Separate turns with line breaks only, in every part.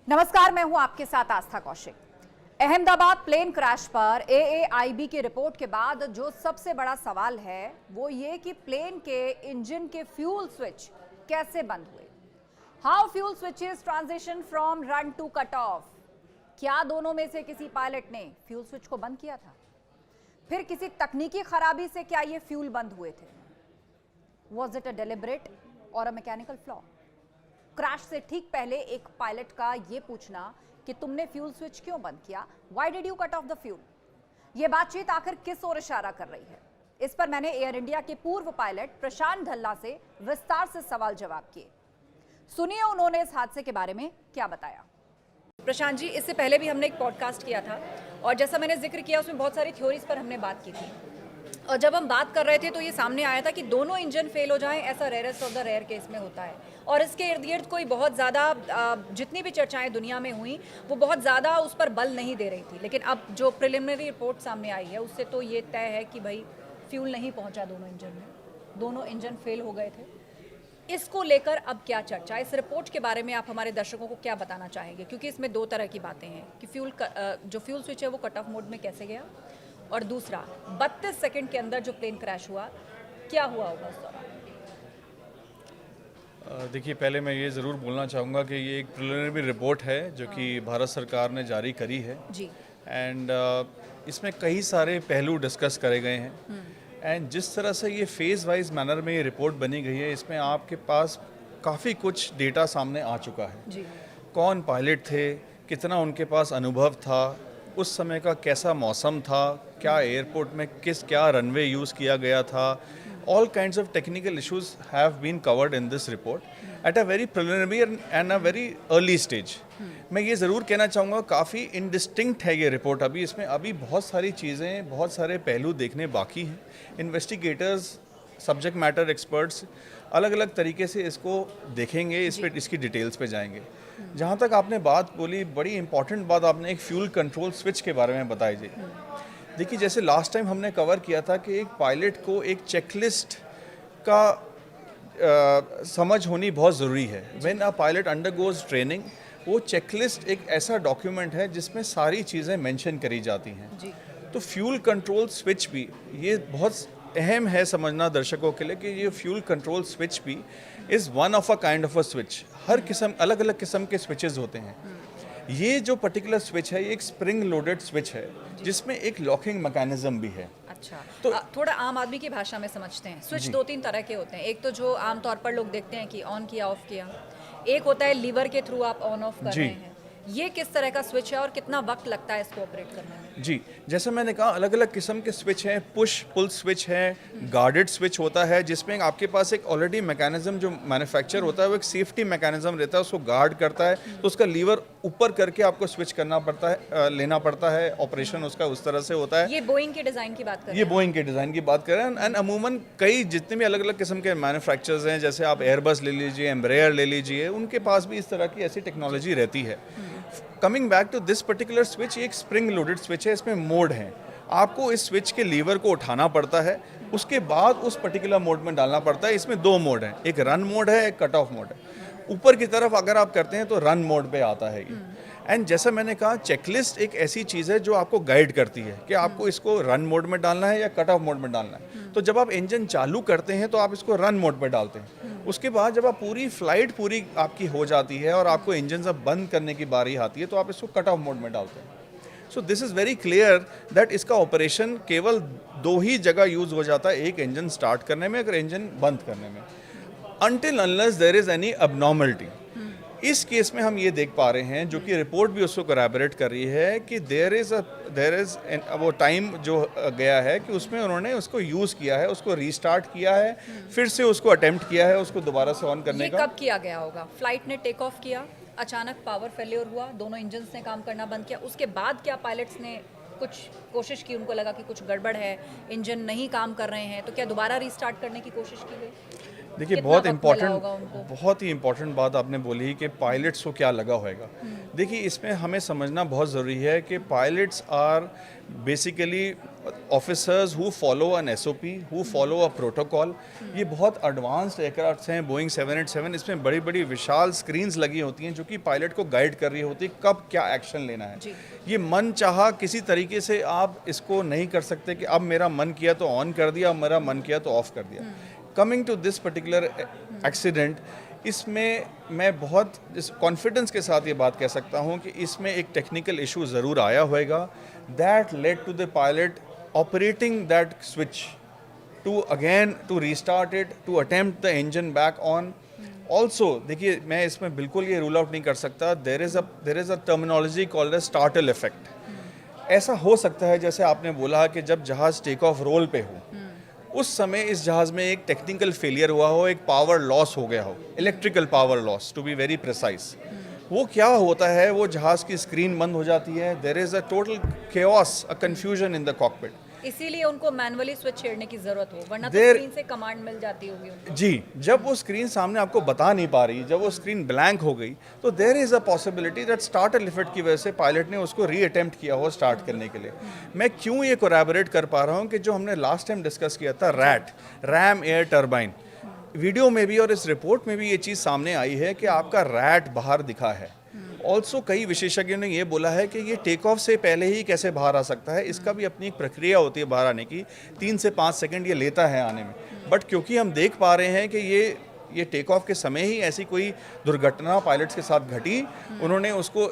नमस्कार, मैं हूं आपके साथ आस्था कौशिक। अहमदाबाद प्लेन क्रैश पर AAIB की रिपोर्ट के बाद जो सबसे बड़ा सवाल है वो ये कि प्लेन के इंजन के फ्यूल स्विच कैसे बंद हुए। How fuel switches transition from run to cut off. क्या दोनों में से किसी पायलट ने फ्यूल स्विच को बंद किया था? फिर किसी तकनीकी खराबी से क्या ये फ्यूल बंद हुए थे? वॉज इट अ डेलिबरेट और अ मैकेनिकल फ्लॉ? क्रैश से ठीक पहले एक पायलट का ये पूछना कि तुमने फ्यूल स्विच क्यों बंद किया, why did you cut off the fuel, ये बातचीत आखिर किस ओर इशारा कर रही है? इस पर मैंने एयर इंडिया के पूर्व पायलट प्रशांत धल्ला से विस्तार से सवाल जवाब किए। सुनिए उन्होंने इस हादसे के बारे में क्या बताया। प्रशांत जी, इससे पहले भी हमने एक पॉडकास्ट किया था और जैसा मैंने जिक्र किया उसमें बहुत सारी थ्योरीज पर हमने बात की थी, और जब हम बात कर रहे थे तो ये सामने आया था कि दोनों इंजन फेल हो जाएं, ऐसा rarest of the rare case में होता है। और इसके इर्द गिर्द कोई बहुत ज़्यादा जितनी भी चर्चाएं दुनिया में हुई वो बहुत ज़्यादा उस पर बल नहीं दे रही थी, लेकिन अब जो प्रिलिमिनरी रिपोर्ट सामने आई है उससे तो ये तय है कि भाई फ्यूल नहीं पहुंचा दोनों इंजन में, दोनों इंजन फेल हो गए थे। इसको लेकर अब क्या चर्चा, इस रिपोर्ट के बारे में आप हमारे दर्शकों को क्या बताना चाहेंगे? क्योंकि इसमें दो तरह की बातें हैं कि जो फ्यूल स्विच है वो कट ऑफ मोड में कैसे गया, और दूसरा 32 सेकंड के अंदर जो प्लेन क्रैश हुआ क्या हुआ होगा उस दौरान।
देखिए, पहले मैं ये ज़रूर बोलना चाहूँगा कि ये एक प्रिलिमिनरी रिपोर्ट है जो कि भारत सरकार ने जारी करी है
जी।
एंड इसमें कई सारे पहलू डिस्कस करे गए हैं एंड जिस तरह से ये फेज़ वाइज मैनर में ये रिपोर्ट बनी गई है इसमें आपके पास काफ़ी कुछ डेटा सामने आ चुका है
जी।
कौन पायलट थे, कितना उनके पास अनुभव था, उस समय का कैसा मौसम था, क्या एयरपोर्ट में क्या रनवे यूज़ किया गया था। All kinds of technical issues have been covered in this report at a very preliminary and a very early stage. मैं ये ज़रूर कहना चाहूँगा काफ़ी इंडिस्टिंक्ट है ये रिपोर्ट अभी, इसमें अभी बहुत सारी चीज़ें, बहुत सारे पहलू देखने बाकी हैं। इन्वेस्टिगेटर्स, सब्जेक्ट मैटर एक्सपर्ट्स अलग अलग तरीके से इसको देखेंगे, इस पे इसकी डिटेल्स पे जाएंगे। जहाँ तक आपने बात बोली, बड़ी इंपॉर्टेंट बात आपने एक फ्यूल कंट्रोल स्विच के बारे में बताई जी। देखिए, जैसे लास्ट टाइम हमने कवर किया था कि एक पायलट को एक चेकलिस्ट का समझ होनी बहुत ज़रूरी है। When a pilot undergoes training, वो चेकलिस्ट एक ऐसा डॉक्यूमेंट है जिसमें सारी चीज़ें मेंशन करी जाती हैं। तो फ्यूल कंट्रोल स्विच भी ये बहुत अहम है समझना दर्शकों के लिए कि ये फ्यूल कंट्रोल स्विच भी is one of a kind of a switch. हर किस्म, अलग अलग किस्म के स्विचेस होते हैं। ये जो पर्टिकुलर स्विच है ये एक स्प्रिंग लोडेड स्विच है जिसमें एक लॉकिंग मैकेनिज्म भी है।
अच्छा,
तो
थोड़ा आम आदमी की भाषा में समझते हैं। स्विच दो तीन तरह के होते हैं। एक तो जो आमतौर पर लोग देखते हैं कि ऑन किया ऑफ किया, एक होता है लीवर के थ्रू आप ऑन ऑफ कर रहे हैं। ये किस तरह का स्विच है और कितना वक्त लगता है इसको ऑपरेट करने में?
जी, जैसे मैंने कहा अलग अलग किस्म के स्विच हैं। पुश पुल स्विच है, गार्डेड स्विच होता है जिसमें आपके पास एक ऑलरेडी मैकेनिज्म जो मैन्युफैक्चर होता है वो एक सेफ्टी मैकेनिज्म रहता है, उसको गार्ड करता है, तो उसका लीवर ऊपर करके आपको स्विच करना पड़ता है, लेना पड़ता है। ऑपरेशन उसका उस तरह से होता है।
ये बोइंग के डिज़ाइन की बात कर रहे हैं?
ये बोइंग के डिज़ाइन की बात कर रहे हैं। एंड अमूमन कई जितने भी अलग अलग किस्म के मैन्युफैक्चरर्स हैं, जैसे आप एयरबस ले लीजिए, एम्ब्रेयर ले लीजिए, उनके पास भी इस तरह की ऐसी टेक्नोलॉजी रहती है। Coming back to this particular switch, ये एक स्प्रिंग लोडेड स्विच है। इसमें मोड हैं, आपको इस स्विच के लीवर को उठाना पड़ता है, उसके बाद उस पर्टिकुलर मोड में डालना पड़ता है। इसमें दो मोड हैं, एक रन मोड है, एक कट ऑफ मोड है। ऊपर की तरफ अगर आप करते हैं तो रन मोड पे आता है ये। एंड जैसा मैंने कहा, चेकलिस्ट एक ऐसी चीज़ है जो आपको गाइड करती है कि आपको इसको रन मोड में डालना है या कट ऑफ मोड में डालना है। तो जब आप इंजन चालू करते हैं तो आप इसको रन मोड पे डालते हैं। उसके बाद जब आप पूरी फ्लाइट पूरी आपकी हो जाती है और आपको इंजन जब बंद करने की बारी आती है तो आप इसको कट ऑफ मोड में डालते हैं। So this is very clear that इसका ऑपरेशन केवल दो ही जगह यूज़ हो जाता है, एक इंजन स्टार्ट करने में, अगर इंजन बंद करने में, until unless there is any abnormality. इस केस में हम ये देख पा रहे हैं, जो कि रिपोर्ट भी उसको करैबोरेट कर रही है, कि देयर इज़ वो टाइम जो गया है कि उसमें उन्होंने उसको यूज़ किया है, उसको रीस्टार्ट किया है, फिर से उसको अटेम्प्ट किया है उसको दोबारा से ऑन करने का।
ये कब किया गया होगा? फ्लाइट ने टेक ऑफ किया, अचानक पावर फेलियर हुआ, दोनों इंजन्स ने काम करना बंद किया, उसके बाद क्या पायलट्स ने कुछ कोशिश की, उनको लगा कि कुछ गड़बड़ है, इंजन नहीं काम कर रहे हैं, तो क्या दोबारा रीस्टार्ट करने की कोशिश की गई?
देखिए, बहुत ही इम्पोर्टेंट बात आपने बोली कि पायलट्स को क्या लगा होगा। देखिए, इसमें हमें समझना बहुत ज़रूरी है कि pilots are basically officers who follow an SOP, who follow a protocol. ये बहुत एडवांस्ड एयरक्राफ्ट हैं बोइंग 787, इसमें बड़ी बड़ी विशाल स्क्रीन्स लगी होती हैं जो कि पायलट को गाइड कर रही होती है कब क्या एक्शन लेना है। ये मन चाहा किसी तरीके से आप इसको नहीं कर सकते कि अब मेरा मन किया तो ऑन कर दिया, अब मेरा मन किया तो ऑफ कर दिया। Coming to this particular accident, इसमें मैं बहुत इस कॉन्फिडेंस के साथ ये बात कह सकता हूँ कि इसमें एक टेक्निकल इशू ज़रूर आया होगा that led to the pilot operating that switch to restart it, to attempt the engine back on. Also देखिए, मैं इसमें बिल्कुल ये रूल आउट नहीं कर सकता, there is a terminology called a startle effect. ऐसा हो सकता है जैसे आपने बोला कि जब जहाज़ टेक ऑफ रोल पे हो उस समय इस जहाज़ में एक टेक्निकल फेलियर हुआ हो, एक पावर लॉस हो गया हो, electrical power loss to be very precise. वो क्या होता है, वो जहाज़ की स्क्रीन बंद हो जाती है, there is a total chaos, a confusion in the cockpit.
इसीलिए उनको मैनुअली स्विच छेड़ने की जरूरत हो, वरना तो
There-
स्क्रीन से कमांड मिल जाती होगी उनको।
जी, जब वो स्क्रीन सामने आपको बता नहीं पा रही, जब वो स्क्रीन ब्लैंक हो गई, तो there is a possibility that starter effect की वजह से पायलट ने उसको री अटेम्प्ट किया हो स्टार्ट करने के लिए। मैं क्यों ये कोलैबोरेट कर पा रहा हूँ कि जो हमने लास्ट टाइम डिस्कस किया था रैम एयर टर्बाइन, वीडियो में भी और इस रिपोर्ट में भी ये चीज़ सामने आई है कि आपका रैट बाहर दिखा है। ऑल्सो कई विशेषज्ञों ने ये बोला है कि ये टेक ऑफ से पहले ही कैसे बाहर आ सकता है, इसका भी अपनी एक प्रक्रिया होती है बाहर आने की, 3 से 5 सेकंड ये लेता है आने में। बट क्योंकि हम देख पा रहे हैं कि ये टेक ऑफ के समय ही ऐसी कोई दुर्घटना पायलट्स के साथ घटी, उन्होंने उसको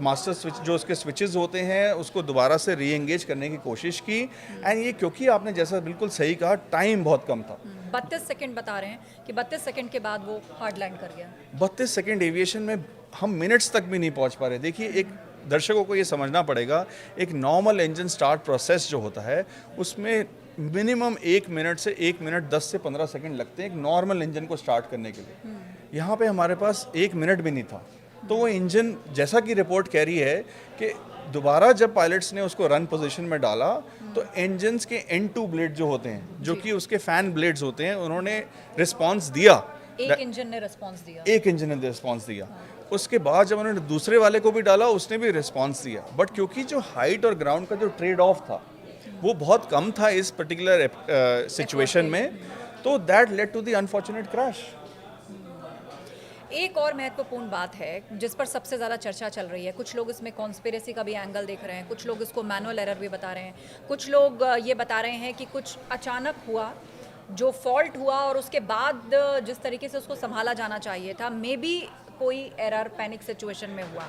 मास्टर स्विच जो उसके स्विचेस होते हैं उसको दोबारा से री एंगेज करने की कोशिश की। एंड ये क्योंकि आपने जैसा बिल्कुल सही कहा, टाइम बहुत कम था।
32 सेकंड बता रहे हैं कि 32 सेकंड के बाद वो हार्ड लैंड कर गया।
32 सेकंड एविएशन में हम मिनट्स तक भी नहीं पहुंच पा रहे। देखिए, एक दर्शकों को ये समझना पड़ेगा, एक नॉर्मल इंजन स्टार्ट प्रोसेस जो होता है उसमें मिनिमम 1 मिनट से 1 मिनट 10 से 15 सेकंड लगते हैं एक नॉर्मल इंजन को स्टार्ट करने के लिए। यहाँ पे हमारे पास 1 मिनट भी नहीं था। तो वो इंजन, जैसा कि रिपोर्ट कह रही है कि दोबारा जब पायलट्स ने उसको रन पोजीशन में डाला तो इंजन्स के एंड टू ब्लेड जो होते हैं, जो कि उसके फैन ब्लेड्स होते हैं, उन्होंने रिस्पांस दिया।
एक इंजन ने रिस्पांस दिया।
एक इंजन ने रिस्पांस दिया। उसके बाद जब उन्होंने दूसरे वाले को भी डाला उसने भी रिस्पांस दिया। बट क्योंकि जो हाइट और ग्राउंड का जो ट्रेड ऑफ था वो बहुत कम था इस पर्टिकुलर सिचुएशन में, तो that led to the unfortunate crash.
एक और महत्वपूर्ण बात है जिस पर सबसे ज़्यादा चर्चा चल रही है, कुछ लोग इसमें कॉन्स्पिरेसी का भी एंगल देख रहे हैं, कुछ लोग इसको मैनुअल एरर भी बता रहे हैं, कुछ लोग ये बता रहे हैं कि कुछ अचानक हुआ, जो फॉल्ट हुआ और उसके बाद जिस तरीके से उसको संभाला जाना चाहिए था, मे बी कोई एरर पैनिक सिचुएशन में हुआ।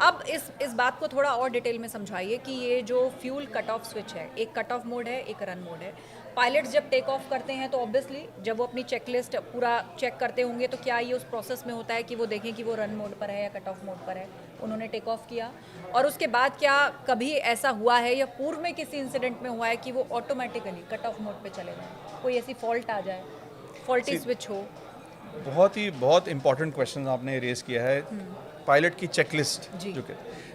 अब इस बात को थोड़ा और डिटेल में समझाइए कि ये जो फ्यूल कट ऑफ स्विच है, एक कट ऑफ मोड है, एक रन मोड है। पायलट्स जब टेक ऑफ करते हैं तो ऑब्वियसली जब वो अपनी चेकलिस्ट पूरा चेक करते होंगे तो क्या ये उस प्रोसेस में होता है कि वो देखें कि वो रन मोड पर है या कट ऑफ मोड पर है, उन्होंने टेक ऑफ किया, और उसके बाद क्या कभी ऐसा हुआ है या पूर्व में किसी इंसिडेंट में हुआ है कि वो ऑटोमेटिकली कट ऑफ मोड पे चले जाएं, कोई ऐसी फॉल्ट आ जाए, फॉल्टी स्विच हो?
बहुत इंपॉर्टेंट क्वेश्चन आपने रेज किया है। पायलट की चेकलिस्ट, जो कि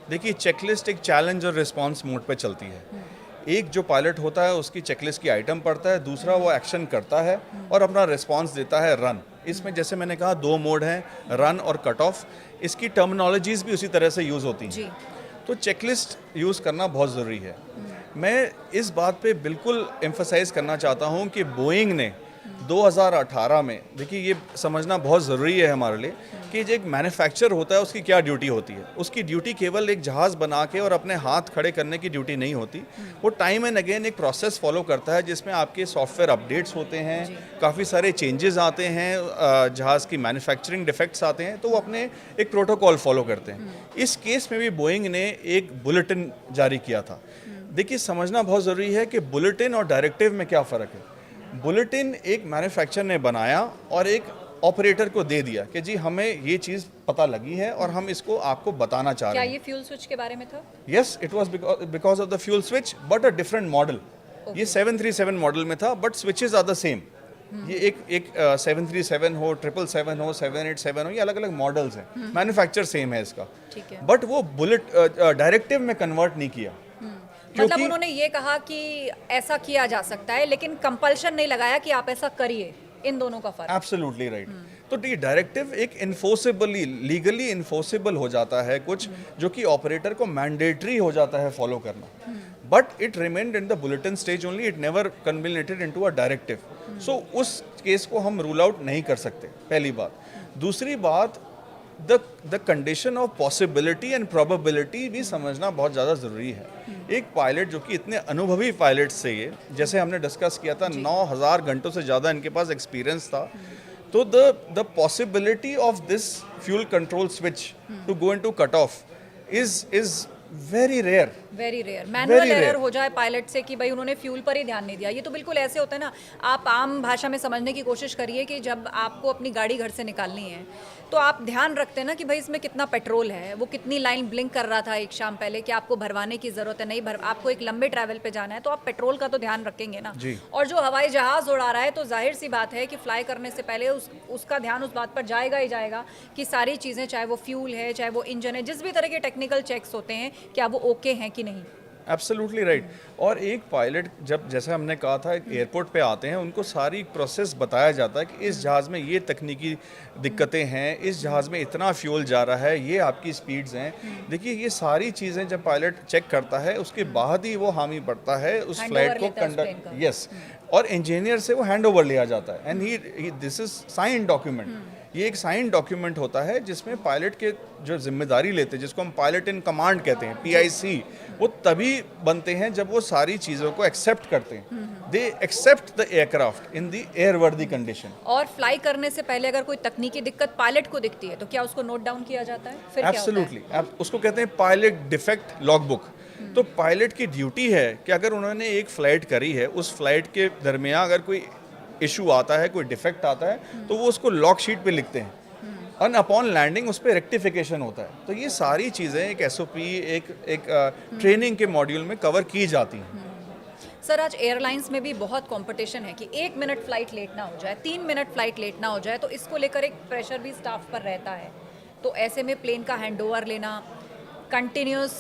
देखिए, चेकलिस्ट एक चैलेंज और रिस्पांस मोड पे चलती है। एक जो पायलट होता है उसकी चेकलिस्ट की आइटम पढ़ता है, दूसरा वो एक्शन करता है और अपना रिस्पांस देता है रन। इसमें जैसे मैंने कहा 2 मोड हैं, रन और कट ऑफ। इसकी टर्मिनोलॉजीज भी उसी तरह से यूज़ होती हैं। तो चेकलिस्ट यूज़ करना बहुत ज़रूरी है। मैं इस बात पे बिल्कुल एम्फसाइज करना चाहता हूँ कि बोइंग ने 2018 में, देखिए ये समझना बहुत ज़रूरी है हमारे लिए कि जो एक मैन्युफैक्चर होता है उसकी क्या ड्यूटी होती है। उसकी ड्यूटी केवल एक जहाज़ बना के और अपने हाथ खड़े करने की ड्यूटी नहीं होती। वो टाइम एंड अगेन एक प्रोसेस फॉलो करता है जिसमें आपके सॉफ्टवेयर अपडेट्स होते हैं, काफ़ी सारे चेंजेस आते हैं, जहाज़ की मैन्युफैक्चरिंग डिफेक्ट्स आते हैं, तो वो अपने एक प्रोटोकॉल फॉलो करते हैं। इस केस में भी बोइंग ने एक बुलेटिन जारी किया था। देखिए, समझना बहुत ज़रूरी है कि बुलेटिन और डायरेक्टिव में क्या फ़र्क है। बुलेटिन एक मैन्युफैक्चरर ने बनाया और एक ऑपरेटर को दे दिया कि जी हमें ये चीज़ पता लगी है और हम इसको आपको बताना चाह रहे हैं।
क्या ये फ्यूल स्विच के बारे में था?
Yes, it was because of the fuel switch, but a different model. ये 737 मॉडल में था, but switches are the same. ये एक 737 हो, 777 हो, 787 हो, ये अलग अलग मॉडल्स हैं। मैन्युफैक्चर सेम है इसका,
ठीक है।
बट वो डायरेक्टिव में कन्वर्ट नहीं किया।
मतलब उन्होंने ये कहा कि ऐसा किया जा सकता है, लेकिन कंपल्शन नहीं लगाया कि आप ऐसा करिए। इन दोनों का फर्क।
Absolutely right. तो ये डायरेक्टिव एक इन्फोर्सेबली, लीगली इन्फोर्सेबल हो जाता है कुछ, जो कि ऑपरेटर को मैंडेटरी हो जाता है फॉलो करना। But it remained in the bulletin stage only, it never converted into a directive. So उस केस को हम रूल आउट नहीं कर सकते, पहली बात. दूसरी बात, the condition of possibility and probability भी समझना बहुत ज़्यादा ज़रूरी है. एक पायलट जो कि इतने अनुभवी पायलट से, ये जैसे हमने डिस्कस किया था, 9,000 घंटों से ज़्यादा इनके पास एक्सपीरियंस था. तो the possibility of this fuel control switch to go into cut off is very rare.
Manual error हो जाए पायलट से कि भाई उन्होंने फ्यूल पर ही ध्यान नहीं दिया, ये तो बिल्कुल ऐसे होता है ना. आप आम भाषा में समझने की कोशिश करिए कि जब आपको अपनी गाड़ी घर से निकालनी है तो आप ध्यान रखते हैं ना कि भाई इसमें कितना पेट्रोल है, वो कितनी लाइन ब्लिंक कर रहा था एक शाम पहले, कि आपको भरवाने की ज़रूरत है, नहीं आपको एक लंबे ट्रैवल पे जाना है तो आप पेट्रोल का तो ध्यान रखेंगे ना. और जो हवाई जहाज़ उड़ा रहा है तो जाहिर सी बात है कि फ्लाई करने से पहले उसका ध्यान उस बात पर जाएगा ही जाएगा कि सारी चीज़ें, चाहे वो फ्यूल है, चाहे वो इंजन है, जिस भी तरह के टेक्निकल चेक्स होते हैं, क्या वो ओके हैं कि नहीं.
Absolutely right. और एक पायलट जब, जैसे हमने कहा था, एयरपोर्ट पे आते हैं, उनको सारी प्रोसेस बताया जाता है कि इस जहाज़ में ये तकनीकी दिक्कतें हैं, इस जहाज़ में इतना फ्यूल जा रहा है, ये आपकी स्पीड्स हैं. देखिए, ये सारी चीज़ें जब पायलट चेक करता है उसके बाद ही वो हामी पड़ता है उस फ्लाइट को कंडक्ट. यस. और इंजीनियर से वो हैंड ओवर लिया जाता है, and he this is sine document. ये एक साइन डॉक्यूमेंट होता है जिसमें पायलट के जो जिम्मेदारी लेते हैं, जिसको हम पायलट इन कमांड कहते हैं, PIC, वो तभी बनते हैं जब वो सारी चीज़ों को एक्सेप्ट करते हैं. They accept the aircraft in the airworthy condition.
और फ्लाई करने से पहले अगर कोई तकनीकी दिक्कत पायलट को दिखती है तो क्या उसको नोट डाउन किया जाता है? फिर
एब्सोल्युटली. उसको कहते हैं पायलट डिफेक्ट लॉगबुक. तो पायलट की ड्यूटी है कि अगर उन्होंने एक फ़्लाइट करी है, उस फ्लाइट के दरमियान अगर कोई इशू आता है, कोई डिफेक्ट आता है, तो वो उसको लॉग शीट पे लिखते हैं, और अपॉन लैंडिंग उस पर रेक्टिफिकेशन होता है. तो ये सारी चीज़ें एक SOP, एक ट्रेनिंग के मॉड्यूल में कवर की जाती हैं.
सर, आज एयरलाइंस में भी बहुत कंपटीशन है कि 1 मिनट फ्लाइट लेट ना हो जाए, 3 मिनट फ्लाइट लेट ना हो जाए, तो इसको लेकर एक प्रेशर भी स्टाफ पर रहता है. तो ऐसे में प्लेन का हैंडओवर लेना, कंटिन्यूस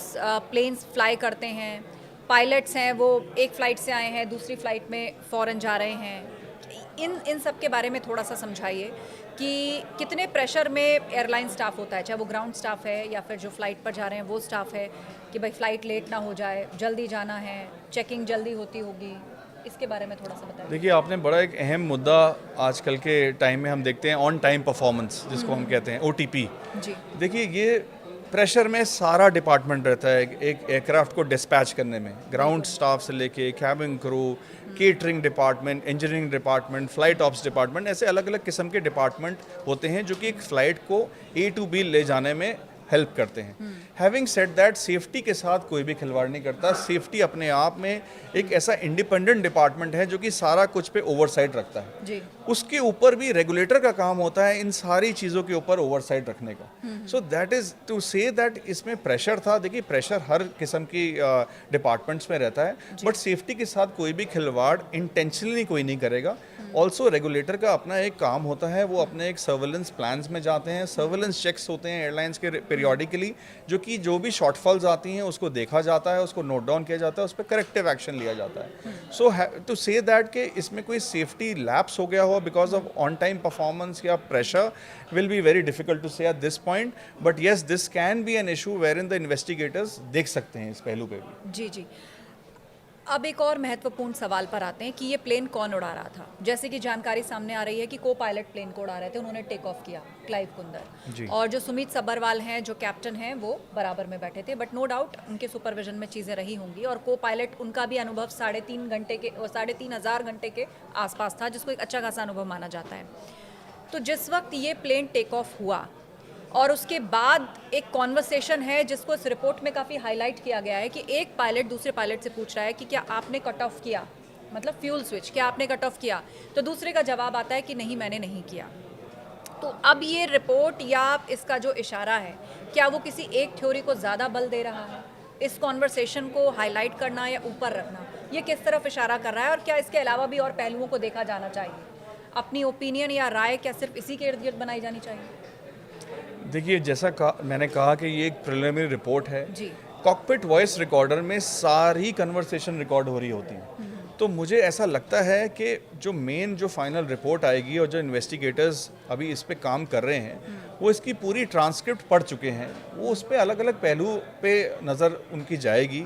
प्लेन्स फ्लाई करते हैं, पायलट्स हैं वो एक फ़्लाइट से आए हैं, दूसरी फ़्लाइट में फ़ौरन जा रहे हैं. इन सब के बारे में थोड़ा सा समझाइए कि कितने प्रेशर में एयरलाइन स्टाफ होता है, चाहे वो ग्राउंड स्टाफ है या फिर जो फ्लाइट पर जा रहे हैं वो स्टाफ है, कि भाई फ़्लाइट लेट ना हो जाए, जल्दी जाना है, चेकिंग जल्दी होती होगी. इसके बारे में थोड़ा सा बताइए.
देखिए, आपने बड़ा एक अहम मुद्दा आजकल के टाइम में हम देखते हैं, ऑन टाइम परफॉर्मेंस जिसको हम कहते हैं, OTP.
जी.
देखिए, ये प्रेशर में सारा डिपार्टमेंट रहता है एक एयरक्राफ्ट को डिस्पैच करने में. ग्राउंड स्टाफ से लेके cabin crew, catering department, engineering department, flight ops department, ऐसे अलग अलग किस्म के डिपार्टमेंट होते हैं जो कि एक फ़्लाइट को A to B ले जाने में हेल्प करते हैं. हैविंग सेड दैट, सेफ्टी के साथ कोई भी खिलवाड़ नहीं करता. सेफ्टी अपने आप में एक ऐसा इंडिपेंडेंट डिपार्टमेंट है जो कि सारा कुछ पे ओवरसाइट रखता है.
जी.
उसके ऊपर भी रेगुलेटर का काम होता है इन सारी चीज़ों के ऊपर ओवरसाइट रखने का. So that is to say that इसमें प्रेशर था. देखिए, प्रेशर हर किस्म की डिपार्टमेंट्स में रहता है, बट सेफ्टी के साथ कोई भी खिलवाड़ इंटेंशनली कोई नहीं करेगा. ऑल्सो रेगुलेटर का अपना एक काम होता है, वो अपने एक सर्वेलेंस प्लान्स में जाते हैं, सर्वेलेंस चेक्स होते हैं एयरलाइंस के पीरियोडिकली, जो कि जो भी शॉर्टफॉल्स आती हैं उसको देखा जाता है, उसको नोट डाउन किया जाता है, उस पर करेक्टिव एक्शन लिया जाता है. सो टू से दैट कि इसमें कोई सेफ्टी लैप्स हो गया हो because of on time performance या pressure will be very difficult to say at this point. But yes, this can be an issue where in the investigators देख सकते हैं इस पहलू पे भी.
जी जी. अब एक और महत्वपूर्ण सवाल पर आते हैं कि ये प्लेन कौन उड़ा रहा था. जैसे कि जानकारी सामने आ रही है कि को पायलट प्लेन को उड़ा रहे थे, उन्होंने टेक ऑफ किया, क्लाइव कुंदर, और जो सुमित सब्बरवाल हैं, जो कैप्टन हैं, वो बराबर में बैठे थे. बट नो डाउट उनके सुपरविजन में चीज़ें रही होंगी, और को पायलट, उनका भी अनुभव 3,500 घंटे के आसपास था, जिसको एक अच्छा खासा अनुभव माना जाता है. तो जिस वक्त ये प्लेन टेक ऑफ हुआ और उसके बाद एक कॉन्वर्सेशन है जिसको इस रिपोर्ट में काफ़ी हाईलाइट किया गया है कि एक पायलट दूसरे पायलट से पूछ रहा है कि क्या आपने कट ऑफ किया, मतलब फ्यूल स्विच, क्या आपने कट ऑफ किया, तो दूसरे का जवाब आता है कि नहीं, मैंने नहीं किया. तो अब ये रिपोर्ट या इसका जो इशारा है, क्या वो किसी एक थ्योरी को ज़्यादा बल दे रहा है, इस कॉन्वर्सेशन को हाईलाइट करना या ऊपर रखना, ये किस तरफ इशारा कर रहा है, और क्या इसके अलावा भी और पहलुओं को देखा जाना चाहिए? अपनी ओपिनियन या राय क्या सिर्फ इसी के इर्द गिर्द बनाई जानी चाहिए?
देखिए, जैसा मैंने कहा कि ये एक प्रिलिमिनरी रिपोर्ट है.
जी.
कॉकपिट वॉइस रिकॉर्डर में सारी कन्वर्सेशन रिकॉर्ड हो रही होती हैं. तो मुझे ऐसा लगता है कि जो फाइनल रिपोर्ट आएगी और जो इन्वेस्टिगेटर्स अभी इस पे काम कर रहे हैं, वो इसकी पूरी ट्रांसक्रिप्ट पढ़ चुके हैं, वो उस पर अलग अलग पहलू पे नज़र उनकी जाएगी।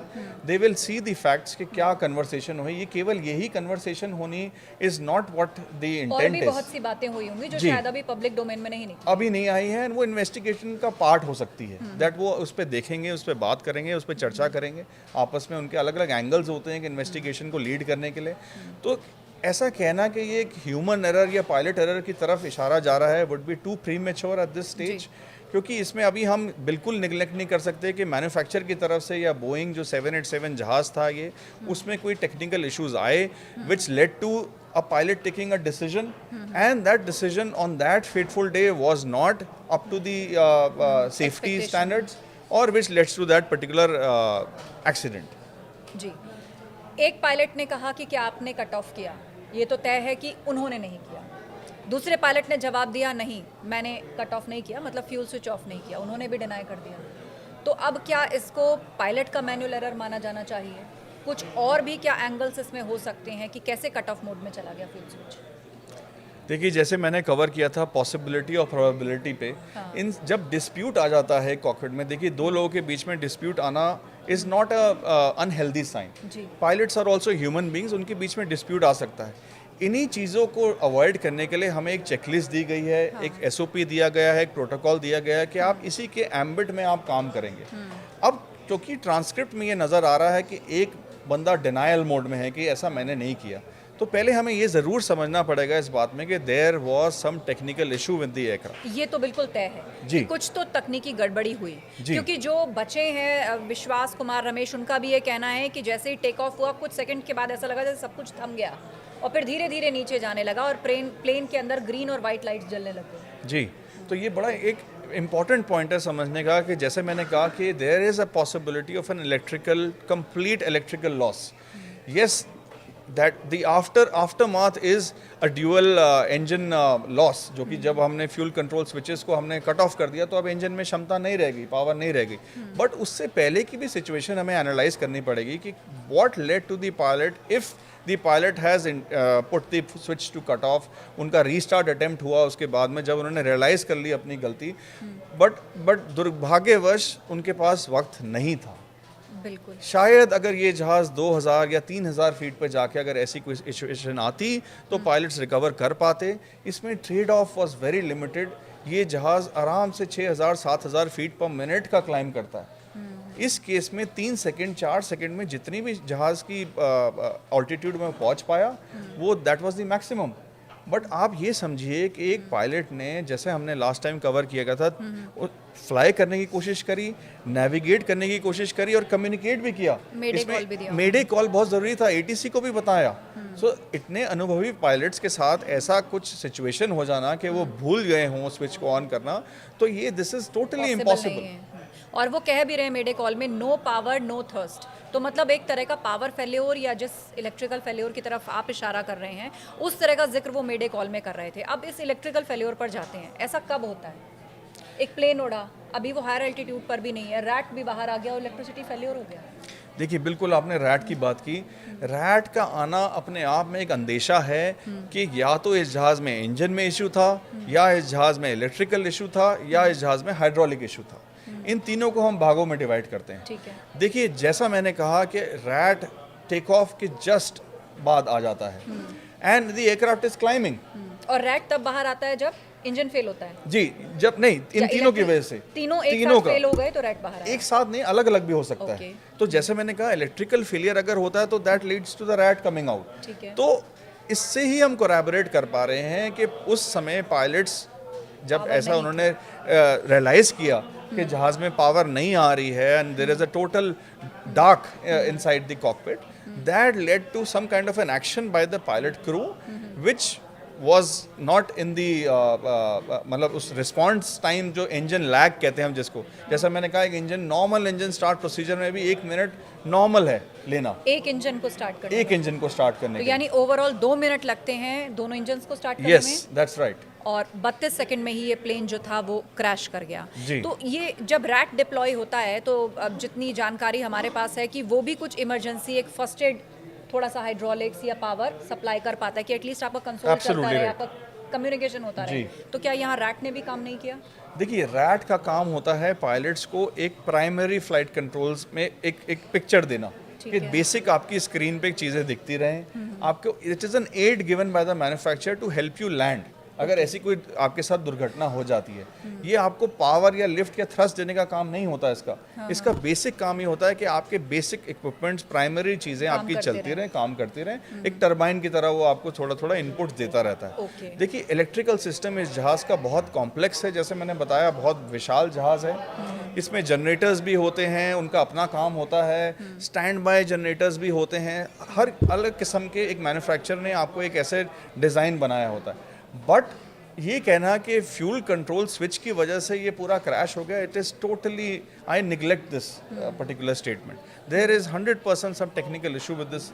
They will see the facts कि क्या कन्वर्सेशन हुई। ये केवल यही कन्वर्सेशन होनी इज़ नॉट व्हाट द
और
इंटेंट
भी
इज।
बहुत सी बातें हुई होंगी जो
जी।
शायद अभी पब्लिक डोमेन में नहीं निकली।
अभी नहीं आई है, वो इन्वेस्टिगेशन का पार्ट हो सकती है। दैट वो उस पर देखेंगे, उस पर बात करेंगे, उस पर चर्चा करेंगे। आपस में उनके अलग अलग एंगल्स होते हैं कि इन्वेस्टिगेशन को लीड करने के लिए। तो ऐसा कहना कि ये एक ह्यूमन एरर या पायलट एरर की तरफ इशारा जा रहा है would be too premature at this stage, क्योंकि इसमें अभी हम बिल्कुल निगलेक्ट नहीं कर सकते कि मैन्युफैक्चर की तरफ से या बोइंग जो 787 जहाज़ था ये, उसमें कोई टेक्निकल इश्यूज आए which led to a pilot taking a decision, and that decision on that fateful day was not up to the safety standards, or which led to that particular accident.
जी, एक pilot ने कहा कि क्या आपने cut off किया, ये तो तय है कि उन्होंने नहीं किया। दूसरे पायलट ने जवाब दिया नहीं, मैंने कट ऑफ नहीं किया, मतलब फ्यूल स्विच ऑफ नहीं किया, उन्होंने भी डिनाई कर दिया। तो अब क्या इसको पायलट का मैनुअल एरर माना जाना चाहिए? कुछ और भी क्या एंगल्स इसमें हो सकते हैं कि कैसे कट ऑफ मोड में चला गया फ्यूल स्विच?
देखिए, जैसे मैंने कवर किया था पॉसिबिलिटी और प्रोबेबिलिटी पे, इन जब डिस्प्यूट आ जाता है कॉकपिट में, देखिए दो लोगों के बीच में डिस्प्यूट आना is not a unhealthy sign. Pilots are also human beings, उनके बीच में डिस्प्यूट आ सकता है। इन्हीं चीज़ों को अवॉइड करने के लिए हमें एक चेकलिस्ट दी गई है, एक एसओपी दिया गया है, एक प्रोटोकॉल दिया गया है कि आप इसी के एम्बिट में आप काम करेंगे। अब क्योंकि ट्रांसक्रिप्ट में ये नज़र आ रहा है कि एक बंदा डिनायल मोड में है कि ऐसा मैंने नहीं किया, तो पहले हमें ये ज़रूर समझना पड़ेगा इस बात में कि there was some technical issue with the aircraft.
ये तो बिल्कुल तय है
जी।
कि कुछ तो तकनीकी गड़बड़ी हुई,
जी।
क्योंकि जो बचे हैं विश्वास कुमार, रमेश, उनका भी ये कहना है कि जैसे ही टेक ऑफ हुआ कुछ सेकंड के बाद ऐसा लगा जैसे सब कुछ थम गया और फिर धीरे धीरे नीचे जाने लगा और प्लेन के अंदर ग्रीन और वाइट लाइट्स जलने लग गई।
जी, तो ये बड़ा एक इम्पॉर्टेंट पॉइंट है समझने का कि जैसे मैंने कहा कि there is a possibility of an complete electrical loss. Yes, that the aftermath is a dual engine loss, जो कि जब हमने फ्यूल कंट्रोल स्विचेस को हमने कट ऑफ कर दिया तो अब इंजन में क्षमता नहीं रहेगी, पावर नहीं रहेगी। बट उससे पहले की भी सिचुएशन हमें एनालाइज करनी पड़ेगी कि what led to the pilot if the pilot has put the switch to cut off. उनका रीस्टार्ट अटेम्प्ट हुआ उसके बाद में जब उन्होंने रियलाइज कर ली अपनी गलती, बट दुर्भाग्यवश उनके पास वक्त नहीं था।
बिल्कुल।
शायद अगर ये जहाज़ 2000 या 3000 फीट पर जाके अगर ऐसी कोई सिचुएशन आती तो पायलट्स रिकवर कर पाते। इसमें trade off was very limited. ये जहाज़ आराम से 6000-7000 फीट पर मिनट का क्लाइम करता है। इस केस में 3 सेकंड 4 सेकंड में जितनी भी जहाज़ की ऑल्टीट्यूड में पहुंच पाया वो that was the maximum. But आप ये समझिए कि एक पायलट ने, जैसे हमने लास्ट टाइम कवर किया गया था, फ्लाई करने की कोशिश करी, नेविगेट करने की कोशिश करी और कम्युनिकेट भी किया। मेडे कॉल बहुत ज़रूरी था, एटीसी को भी बताया। सो इतने अनुभवी पायलट्स के साथ ऐसा कुछ सिचुएशन हो जाना कि वो भूल गए हों स्विच को ऑन करना, तो ये दिस इज़ टोटली इम्पॉसिबल।
और वो कह भी रहे हैं मेडे कॉल में, नो पावर नो थर्स्ट। तो मतलब एक तरह का पावर फेल्योर या जिस इलेक्ट्रिकल फेल्योर की तरफ आप इशारा कर रहे हैं उस तरह का जिक्र वो मेडे कॉल में कर रहे थे। अब इस इलेक्ट्रिकल फेल्योर पर जाते हैं, ऐसा कब होता है? एक प्लेन उड़ा, अभी वो हायर एल्टीट्यूड पर भी नहीं है, रैट भी बाहर आ गया और इलेक्ट्रिसिटी फेल्योर हो गया।
देखिए, बिल्कुल आपने रैट की बात की। रैट का आना अपने आप में एक अंदेशा है कि या तो इस जहाज़ में इंजन में इशू था, या इस जहाज़ में इलेक्ट्रिकल इशू था, या इस जहाज़ में हाइड्रोलिक इशू था। इन तीनों को हम भागों में डिवाइड करते हैं।
ठीक है।
देखिए, जैसा मैंने कहा कि रैट टेक ऑफ के जस्ट बाद आ जाता है and the aircraft is climbing.
और रैट तब बाहर आता है जब इंजन फेल होता है।
जी, जब नहीं, इन तीनों की वजह से
तीनों एक साथ फेल हो गए तो रैट बाहर आया।
एक साथ नहीं, अलग अलग भी हो सकता है। तो जैसे मैंने कहा, इलेक्ट्रिकल फेलियर अगर होता है तो that leads to the RAT coming out.
ठीक है।
तो इससे ही हम कोलैबोरेट कर पा रहे हैं कि उस समय पायलट्स जब ऐसा उन्होंने रियलाइज किया कि जहाज में पावर नहीं आ रही है and there is a total dark inside the cockpit, that led to some kind of an action by the pilot crew which was not in the मतलब उस रिस्पॉन्स टाइम जो इंजन लैग कहते हैं हम जिसको, जैसा मैंने कहा, एक engine normal engine start procedure में भी 1 मिनट नॉर्मल है लेना,
एक इंजन को स्टार्ट करने
एक इंजन को स्टार्ट करने
तो यानी ओवरऑल 2 मिनट लगते हैं दोनों इंजन को स्टार्ट करने में।
Yes, that's right.
और 32 सेकंड में ही ये प्लेन जो था वो क्रैश कर गया।
जी।
तो ये जब रैट डिप्लॉय होता है तो अब जितनी जानकारी हमारे पास है कि वो भी कुछ इमरजेंसी, एक फर्स्ट एड, थोड़ा सा हाइड्रोलिक्स या पावर सप्लाई कर पाता है कि एटलीस्ट आपका कंसोल चलता रहे, आपका कम्युनिकेशन होता रहे। तो क्या यहाँ रैट ने भी काम नहीं किया?
देखिए रैट का काम होता है पायलट्स को एक प्राइमरी फ्लाइट कंट्रोल्स में एक पिक्चर देना कि बेसिक आपकी स्क्रीन पे चीज़ें दिखती रहें आपको। It is an aid given by the manufacturer to help you land अगर ऐसी कोई आपके साथ दुर्घटना हो जाती है। ये आपको पावर या लिफ्ट या थ्रस्ट देने का काम नहीं होता इसका। इसका बेसिक काम ये होता है कि आपके बेसिक इक्विपमेंट्स प्राइमरी चीज़ें आपकी चलती रहें, काम करती रहें। एक टरबाइन की तरह वो आपको थोड़ा थोड़ा इनपुट देता रहता है। देखिए इलेक्ट्रिकल सिस्टम इस जहाज़ का बहुत कॉम्प्लेक्स है, जैसे मैंने बताया बहुत विशाल जहाज़ है। इसमें जनरेटर्स भी होते हैं, उनका अपना काम होता है, स्टैंड बाय जनरेटर्स भी होते हैं। हर अलग किस्म के एक मैन्युफैक्चरर ने आपको एक ऐसे डिज़ाइन बनाया होता है। बट ये कहना कि फ्यूल कंट्रोल स्विच की वजह से ये पूरा क्रैश हो गया, it is totally, I neglect this particular statement. There is 100% some technical issue with this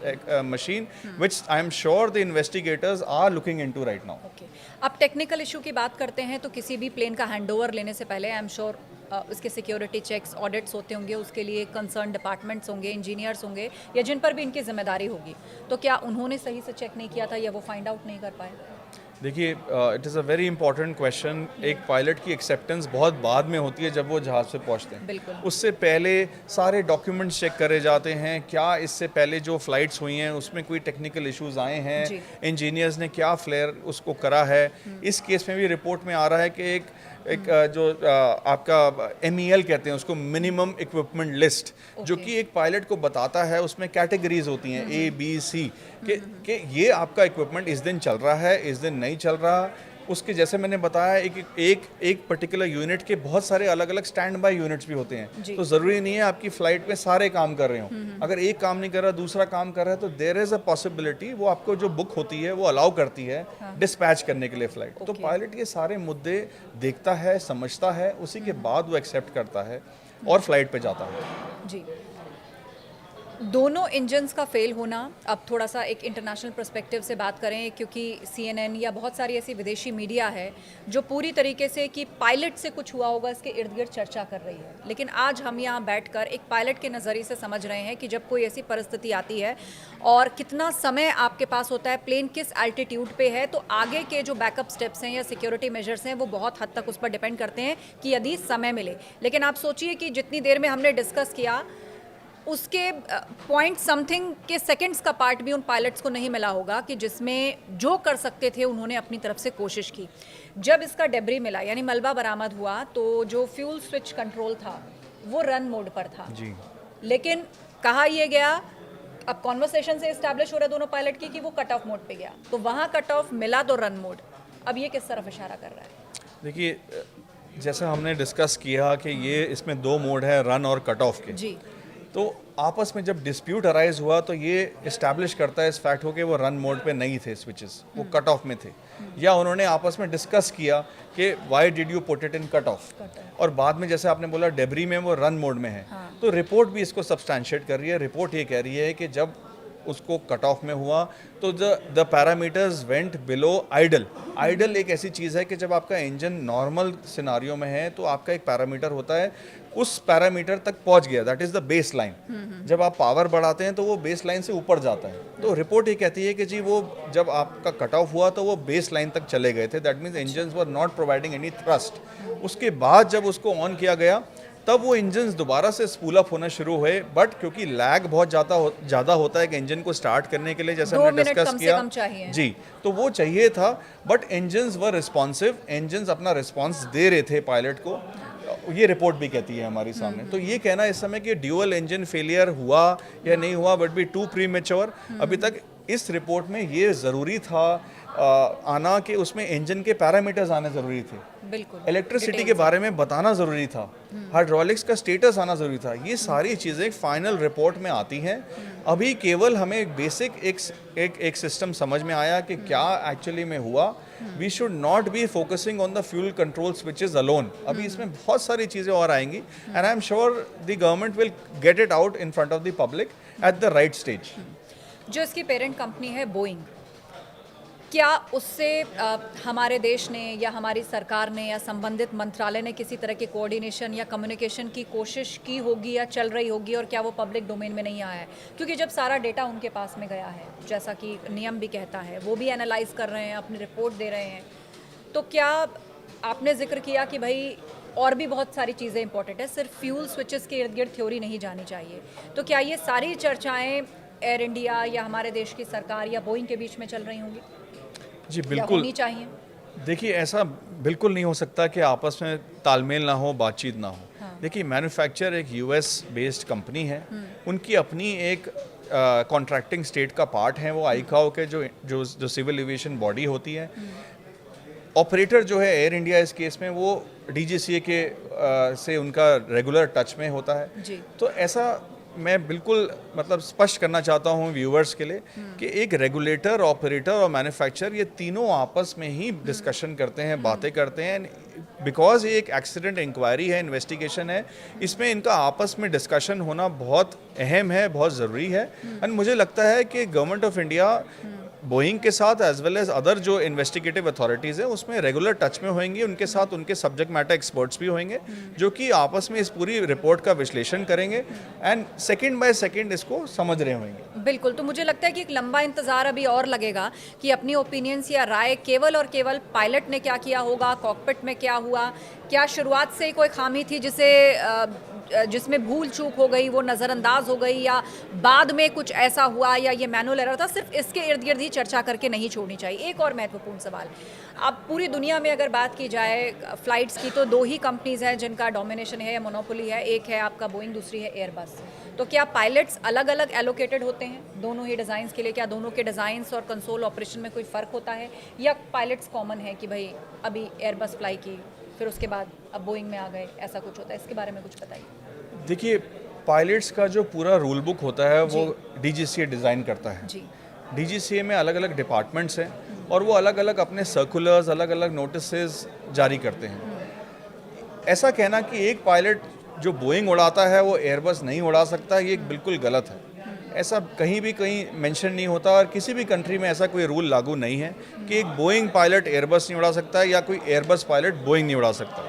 machine, which I am sure the investigators are looking into right now.
अब technical issue की बात करते हैं तो किसी भी प्लेन का हैंडओवर लेने से पहले आई एम श्योर उसके सिक्योरिटी चेक्स, ऑडिट्स होते होंगे, उसके लिए कंसर्न डिपार्टमेंट्स होंगे, इंजीनियर्स होंगे या जिन पर भी इनकी जिम्मेदारी होगी। तो क्या उन्होंने सही से चेक नहीं किया था या वो फाइंड आउट नहीं कर पाए?
देखिए it is a very important question. एक पायलट की एक्सेप्टेंस बहुत बाद में होती है जब वो जहाज़ पे पहुंचते हैं।
बिल्कुल।
उससे पहले सारे डॉक्यूमेंट्स चेक करे जाते हैं, क्या इससे पहले जो फ्लाइट्स हुई हैं उसमें कोई टेक्निकल इश्यूज आए हैं, इंजीनियर्स ने क्या फ्लेयर उसको करा है। इस केस में भी रिपोर्ट में आ रहा है कि एक जो आपका MEL कहते हैं उसको, मिनिमम इक्विपमेंट लिस्ट, जो कि एक पायलट को बताता है, उसमें कैटेगरीज होती हैं A B C कि ये आपका इक्विपमेंट इस दिन चल रहा है, इस दिन नहीं चल रहा। उसके जैसे मैंने बताया एक पर्टिकुलर यूनिट के बहुत सारे अलग अलग स्टैंड बाय यूनिट्स भी होते हैं। तो ज़रूरी नहीं है आपकी फ़्लाइट में सारे काम कर रहे हों। अगर एक काम नहीं कर रहा दूसरा काम कर रहा है तो देयर इज़ अ पॉसिबिलिटी वो आपको जो बुक होती है वो अलाउ करती है डिस्पैच करने के लिए फ़्लाइट। तो पायलट ये सारे मुद्दे देखता है, समझता है, उसी के बाद वो एक्सेप्ट करता है और फ्लाइट पे जाता है।
जी, दोनों इंजन्स का फेल होना, अब थोड़ा सा एक इंटरनेशनल पर्सपेक्टिव से बात करें, क्योंकि CNN या बहुत सारी ऐसी विदेशी मीडिया है जो पूरी तरीके से कि पायलट से कुछ हुआ होगा इसके इर्द गिर्द चर्चा कर रही है। लेकिन आज हम यहाँ बैठकर एक पायलट के नज़रिए से समझ रहे हैं कि जब कोई ऐसी परिस्थिति आती है और कितना समय आपके पास होता है, प्लेन किस एल्टीट्यूड पे है, तो आगे के जो बैकअप स्टेप्स हैं या सिक्योरिटी मेजर्स हैं वो बहुत हद तक उस पर डिपेंड करते हैं कि यदि समय मिले। लेकिन आप सोचिए कि जितनी देर में हमने डिस्कस किया उसके पॉइंट समथिंग के सेकंड्स का पार्ट भी उन पायलट्स को नहीं मिला होगा कि जिसमें जो कर सकते थे उन्होंने अपनी तरफ से कोशिश की। जब इसका डेब्री मिला यानी मलबा बरामद हुआ तो जो फ्यूल स्विच कंट्रोल था वो रन मोड पर था
जी।
लेकिन कहा यह गया, अब कॉन्वर्सेशन से इस्टेब्लिश हो रहा है दोनों पायलट की कि वो कट ऑफ मोड पे गया, तो वहाँ कट ऑफ मिला तो रन मोड। अब ये किस तरफ इशारा कर रहा है?
देखिए जैसा हमने डिस्कस किया कि ये इसमें दो मोड है, रन और कट ऑफ के।
जी,
तो आपस में जब डिस्प्यूट अराइज हुआ तो ये इस्टेब्लिश करता है इस फैक्ट को कि वो रन मोड पे नहीं थे स्विचेस, वो कट ऑफ में थे। या उन्होंने आपस में डिस्कस किया कि why did you put it in cut off, और बाद में जैसे आपने बोला डेब्री में वो रन मोड में है। तो रिपोर्ट भी इसको सब्सटैंशिएट कर रही है। रिपोर्ट ये कह रही है कि जब उसको कट ऑफ में हुआ तो the parameters went below idle. Idle एक ऐसी चीज़ है कि जब आपका इंजन नॉर्मल सिनारियो में है तो आपका एक पैरामीटर होता है, उस पैरामीटर तक पहुंच गया, that is the base line. जब आप पावर बढ़ाते हैं तो वो बेस लाइन से ऊपर जाता है। तो रिपोर्ट ये कहती है कि जी वो जब आपका कट ऑफ हुआ तो वो बेस लाइन तक चले गए थे, that means engines were not providing any thrust. उसके बाद जब उसको ऑन किया गया तब वो इंजन्स दोबारा से स्पूल अप होना शुरू हुए, बट क्योंकि लैग बहुत ज़्यादा होता है कि इंजन को स्टार्ट करने के लिए, जैसे हमने डिस्कस किया जी, तो वो चाहिए था, but engines were responsive, engines अपना रिस्पॉन्स दे रहे थे पायलट को। ये रिपोर्ट भी कहती है हमारे सामने। तो ये कहना इस समय कि ड्यूअल इंजन फेलियर हुआ या नहीं हुआ बट बी टू प्रीमेच्योर। अभी तक इस रिपोर्ट में ये ज़रूरी था आना कि उसमें इंजन के पैरामीटर्स आने ज़रूरी थे,
बिल्कुल
इलेक्ट्रिसिटी के बारे में बताना ज़रूरी था, हाइड्रोलिक्स का स्टेटस आना ज़रूरी था। ये सारी चीज़ें फाइनल रिपोर्ट में आती हैं। अभी केवल हमें एक बेसिक एक सिस्टम समझ में आया कि क्या एक्चुअली में हुआ। We should not be focusing on the fuel control switches alone. अभी इसमें बहुत सारी चीज़ें और आएंगी and I am sure the government will get it out in front of the public at the right stage.
जो इसकी पेरेंट कंपनी है बोइंग, क्या उससे हमारे देश ने या हमारी सरकार ने या संबंधित मंत्रालय ने किसी तरह के कोऑर्डिनेशन या कम्युनिकेशन की कोशिश की होगी या चल रही होगी, और क्या वो पब्लिक डोमेन में नहीं आया है? क्योंकि जब सारा डेटा उनके पास में गया है, जैसा कि नियम भी कहता है, वो भी एनालाइज कर रहे हैं, अपनी रिपोर्ट दे रहे हैं, तो क्या आपने जिक्र किया कि भाई और भी बहुत सारी चीज़ें इंपॉर्टेंट है, सिर्फ फ्यूल स्विचेस के इर्द गिर्द थ्योरी नहीं जानी चाहिए। तो क्या ये सारी चर्चाएं एयर इंडिया या हमारे देश की सरकार या बोइंग के बीच में चल रही होंगी
जी
या
बिल्कुल।
होनी चाहिए?
देखिए ऐसा बिल्कुल नहीं हो सकता कि आपस में तालमेल ना हो, बातचीत ना हो।
हाँ।
देखिए मैन्युफैक्चर एक यूएस बेस्ड कंपनी है, उनकी अपनी एक कॉन्ट्रैक्टिंग स्टेट का पार्ट है, वो आईकाओ के जो सिविल एविएशन बॉडी होती है। ऑपरेटर जो है एयर इंडिया इस केस में वो डीजीसीए के से उनका रेगुलर टच में होता है।
जी।
तो ऐसा मैं बिल्कुल मतलब स्पष्ट करना चाहता हूँ व्यूअर्स के लिए कि एक रेगुलेटर, ऑपरेटर और मैन्युफैक्चरर ये तीनों आपस में ही डिस्कशन करते हैं, बातें करते हैं। बिकॉज ये एक एक्सीडेंट इंक्वायरी है, इन्वेस्टिगेशन है, इसमें इनका आपस में डिस्कशन होना बहुत अहम है, बहुत ज़रूरी है। एंड मुझे लगता है कि गवर्नमेंट ऑफ इंडिया बोइंग के साथ एज वेल एज अदर जो इन्वेस्टिगेटिव अथॉरिटीज़ हैं उसमें रेगुलर टच में होंगी, उनके साथ उनके सब्जेक्ट मैटर एक्सपर्ट्स भी होंगे जो कि आपस में इस पूरी रिपोर्ट का विश्लेषण करेंगे एंड सेकंड बाय सेकंड इसको समझ रहे होंगे।
बिल्कुल, तो मुझे लगता है कि एक लंबा इंतजार अभी और लगेगा कि अपनी ओपिनियंस या राय केवल और केवल पायलट ने क्या किया होगा, कॉकपिट में क्या हुआ, क्या शुरुआत से ही कोई खामी थी जिसमें भूल चूक हो गई, वो नज़रअंदाज हो गई, या बाद में कुछ ऐसा हुआ या ये मैनुअल एरर था, सिर्फ इसके इर्द गिर्द ही चर्चा करके नहीं छोड़नी चाहिए। एक और महत्वपूर्ण सवाल, अब पूरी दुनिया में अगर बात की जाए फ्लाइट्स की तो दो ही कंपनीज हैं जिनका डोमिनेशन है या मोनोपोली है, एक है आपका बोइंग, दूसरी है एयरबस। तो क्या पायलट्स अलग अलग एलोकेटेड होते हैं दोनों ही डिज़ाइंस के लिए? क्या दोनों के डिज़ाइंस और कंसोल ऑपरेशन में कोई फ़र्क होता है, या पायलट्स कॉमन है कि भाई अभी एयरबस फ्लाई की फिर उसके बाद अब बोइंग में आ गए, ऐसा कुछ होता है? इसके बारे में कुछ बताइए।
देखिए पायलट्स का जो पूरा रूल बुक होता है वो डीजीसीए डिज़ाइन करता है।
जी।
डीजीसीए में अलग अलग डिपार्टमेंट्स हैं और वो अलग अलग अपने सर्कुलर्स, अलग अलग नोटिसेस जारी करते हैं। ऐसा कहना कि एक पायलट जो बोइंग उड़ाता है वो एयरबस नहीं उड़ा सकता, ये बिल्कुल गलत है। ऐसा कहीं भी कहीं मेंशन नहीं होता और किसी भी कंट्री में ऐसा कोई रूल लागू नहीं है कि एक बोइंग पायलट एयरबस नहीं उड़ा सकता या कोई एयरबस पायलट बोइंग नहीं उड़ा सकता।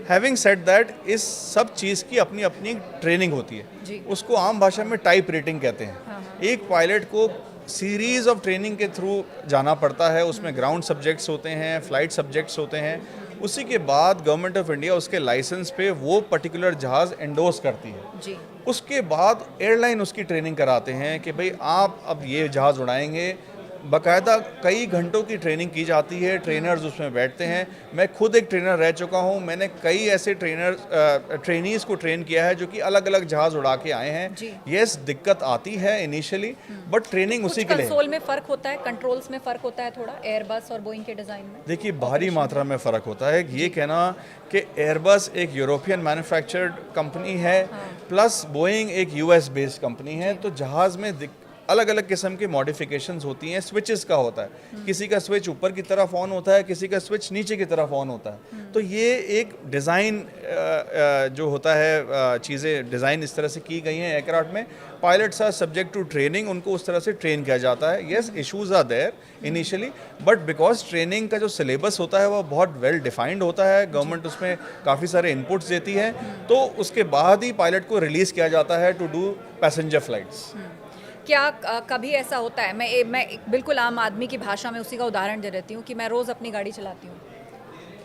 हैविंग सेड दैट, इस सब चीज़ की अपनी अपनी ट्रेनिंग होती है, उसको आम भाषा में टाइप रेटिंग कहते हैं। एक पायलट को सीरीज ऑफ ट्रेनिंग के थ्रू जाना पड़ता है, उसमें ग्राउंड सब्जेक्ट्स होते हैं, फ्लाइट सब्जेक्ट्स होते हैं। उसी के बाद गवर्नमेंट ऑफ इंडिया उसके लाइसेंस पे वो पर्टिकुलर जहाज़ एंडोर्स करती है।
जी।
उसके बाद एयरलाइन उसकी ट्रेनिंग कराते हैं कि भाई आप अब ये जहाज़ उड़ाएंगे। बाकायदा कई घंटों की ट्रेनिंग की जाती है, ट्रेनर्स उसमें बैठते हैं। मैं खुद एक ट्रेनर रह चुका हूँ, मैंने कई ऐसे ट्रेनीज़ को ट्रेन किया है जो कि अलग अलग जहाज़ उड़ा के आए हैं। यस, दिक्कत आती है इनिशियली, बट ट्रेनिंग उसी के लिए।
कंसोल में फ़र्क होता है, कंट्रोल्स में फ़र्क होता है थोड़ा एयरबस और बोइंग के डिज़ाइन में?
देखिए भारी मात्रा में फ़र्क होता है। ये कहना कि एयरबस एक यूरोपियन मैन्युफैक्चर्ड कंपनी है प्लस बोइंग एक यूएस बेस्ड कंपनी है, तो जहाज़ में अलग अलग किस्म की मॉडिफिकेशंस होती हैं। स्विचेस का होता है, किसी का स्विच ऊपर की तरफ ऑन होता है, किसी का स्विच नीचे की तरफ ऑन होता है। तो ये एक डिज़ाइन जो होता है, चीज़ें डिज़ाइन इस तरह से की गई हैं एयरक्राफ्ट में। Pilots are subject to training, उनको उस तरह से ट्रेन किया जाता है। Yes, issues are there initially, but because training का जो सिलेबस होता है वो बहुत वेल डिफाइंड होता है, गवर्नमेंट उसमें काफ़ी सारे इनपुट्स देती है, तो उसके बाद ही पायलट को रिलीज़ किया जाता है टू डू पैसेंजर फ्लाइट्स।
क्या कभी ऐसा होता है, मैं बिल्कुल आम आदमी की भाषा में उसी का उदाहरण दे देती हूँ कि मैं रोज़ अपनी गाड़ी चलाती हूँ,